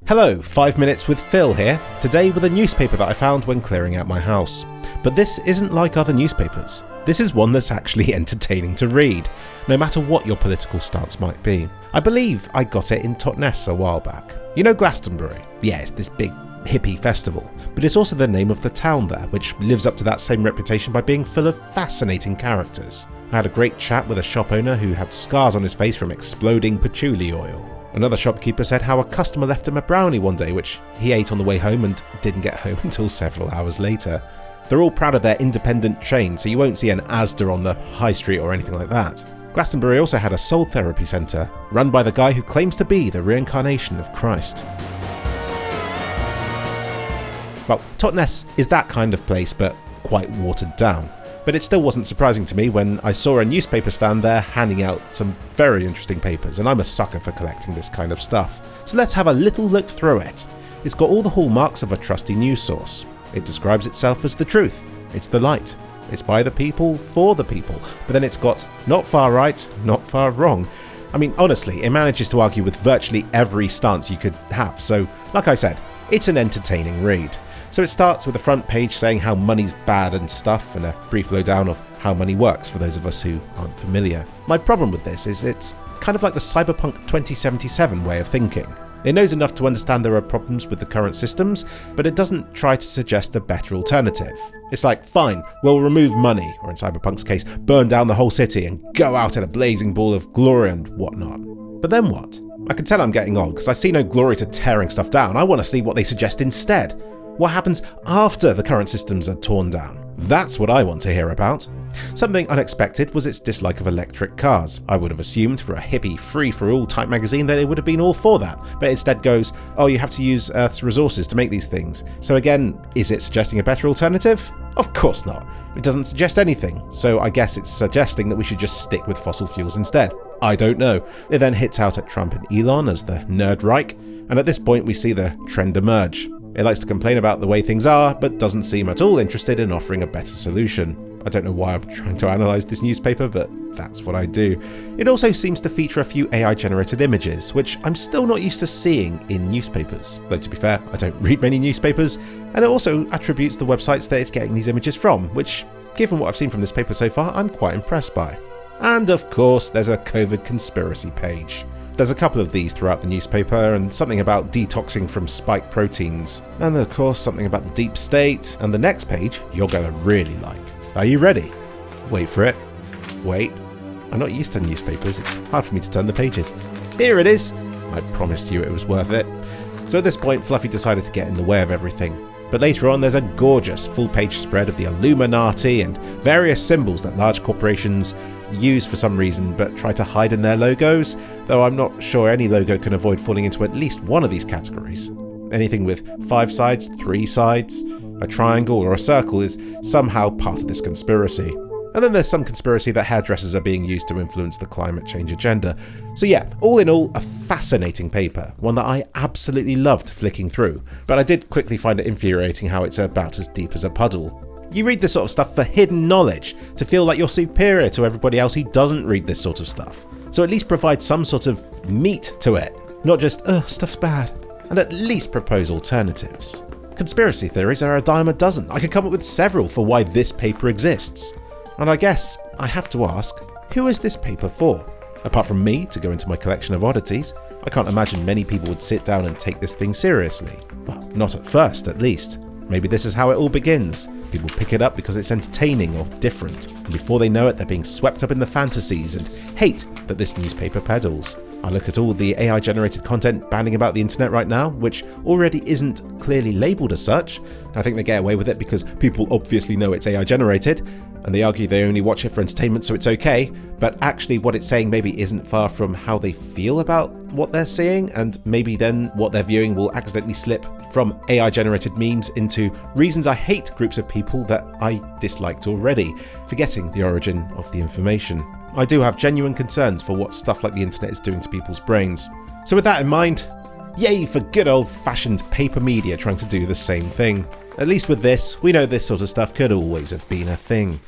Hello, 5 Minutes with Phil here, today with a newspaper that I found when clearing out my house. But this isn't like other newspapers. This is one that's actually entertaining to read, no matter what your political stance might be. I believe I got it in Totnes a while back. You know Glastonbury? Yeah, it's this big hippie festival, but it's also the name of the town there, which lives up to that same reputation by being full of fascinating characters. I had a great chat with a shop owner who had scars on his face from exploding patchouli oil. Another shopkeeper said how a customer left him a brownie one day which he ate on the way home and didn't get home until several hours later. They're all proud of their independent chain, so you won't see an Asda on the high street or anything like that. Glastonbury also had a soul therapy centre, run by the guy who claims to be the reincarnation of Christ. Well, Totnes is that kind of place, but quite watered down. But it still wasn't surprising to me when I saw a newspaper stand there handing out some very interesting papers, and I'm a sucker for collecting this kind of stuff. So let's have a little look through it. It's got all the hallmarks of a trusty news source. It describes itself as the truth. It's the light. It's by the people, for the people. But then it's got not far right, not far wrong. I mean, honestly, it manages to argue with virtually every stance you could have. So, like I said, it's an entertaining read. So it starts with the front page saying how money's bad and stuff, and a brief lowdown of how money works for those of us who aren't familiar. My problem with this is it's kind of like the Cyberpunk 2077 way of thinking. It knows enough to understand there are problems with the current systems, but it doesn't try to suggest a better alternative. It's like, fine, we'll remove money, or in Cyberpunk's case, burn down the whole city and go out in a blazing ball of glory and whatnot. But then what? I can tell I'm getting old because I see no glory to tearing stuff down. I want to see what they suggest instead. What happens after the current systems are torn down? That's what I want to hear about. Something unexpected was its dislike of electric cars. I would have assumed for a hippie free-for-all type magazine that it would have been all for that, but it instead goes, oh, you have to use Earth's resources to make these things. So again, is it suggesting a better alternative? Of course not. It doesn't suggest anything, so I guess it's suggesting that we should just stick with fossil fuels instead. I don't know. It then hits out at Trump and Elon as the Nerd Reich, and at this point we see the trend emerge. It likes to complain about the way things are, but doesn't seem at all interested in offering a better solution. I don't know why I'm trying to analyse this newspaper, but that's what I do. It also seems to feature a few AI-generated images, which I'm still not used to seeing in newspapers. Though to be fair, I don't read many newspapers, and it also attributes the websites that it's getting these images from, which, given what I've seen from this paper so far, I'm quite impressed by. And of course, there's a COVID conspiracy page. There's a couple of these throughout the newspaper, and something about detoxing from spike proteins. And of course, something about the deep state. And the next page, you're going to really like. Are you ready? Wait for it. Wait. I'm not used to newspapers, it's hard for me to turn the pages. Here it is! I promised you it was worth it. So at this point, Fluffy decided to get in the way of everything. But later on, there's a gorgeous full-page spread of the Illuminati and various symbols that large corporations use for some reason but try to hide in their logos, though I'm not sure any logo can avoid falling into at least one of these categories. Anything with 5 sides, 3 sides, a triangle or a circle is somehow part of this conspiracy. And then there's some conspiracy that hairdressers are being used to influence the climate change agenda. So yeah, all in all, a fascinating paper, one that I absolutely loved flicking through, but I did quickly find it infuriating how it's about as deep as a puddle. You read this sort of stuff for hidden knowledge, to feel like you're superior to everybody else who doesn't read this sort of stuff. So at least provide some sort of meat to it, not just, stuff's bad, and at least propose alternatives. Conspiracy theories are a dime a dozen. I could come up with several for why this paper exists. And I guess I have to ask, who is this paper for? Apart from me to go into my collection of oddities, I can't imagine many people would sit down and take this thing seriously. Well, not at first, at least. Maybe this is how it all begins. People pick it up because it's entertaining or different, and before they know it, they're being swept up in the fantasies and hate that this newspaper peddles. I look at all the AI-generated content banding about the internet right now, which already isn't clearly labelled as such. I think they get away with it because people obviously know it's AI-generated, and they argue they only watch it for entertainment so it's okay, but actually what it's saying maybe isn't far from how they feel about what they're seeing, and maybe then what they're viewing will accidentally slip from AI-generated memes into reasons I hate groups of people that I disliked already, forgetting the origin of the information. I do have genuine concerns for what stuff like the internet is doing to people's brains. So with that in mind, yay for good old-fashioned paper media trying to do the same thing. At least with this, we know this sort of stuff could always have been a thing.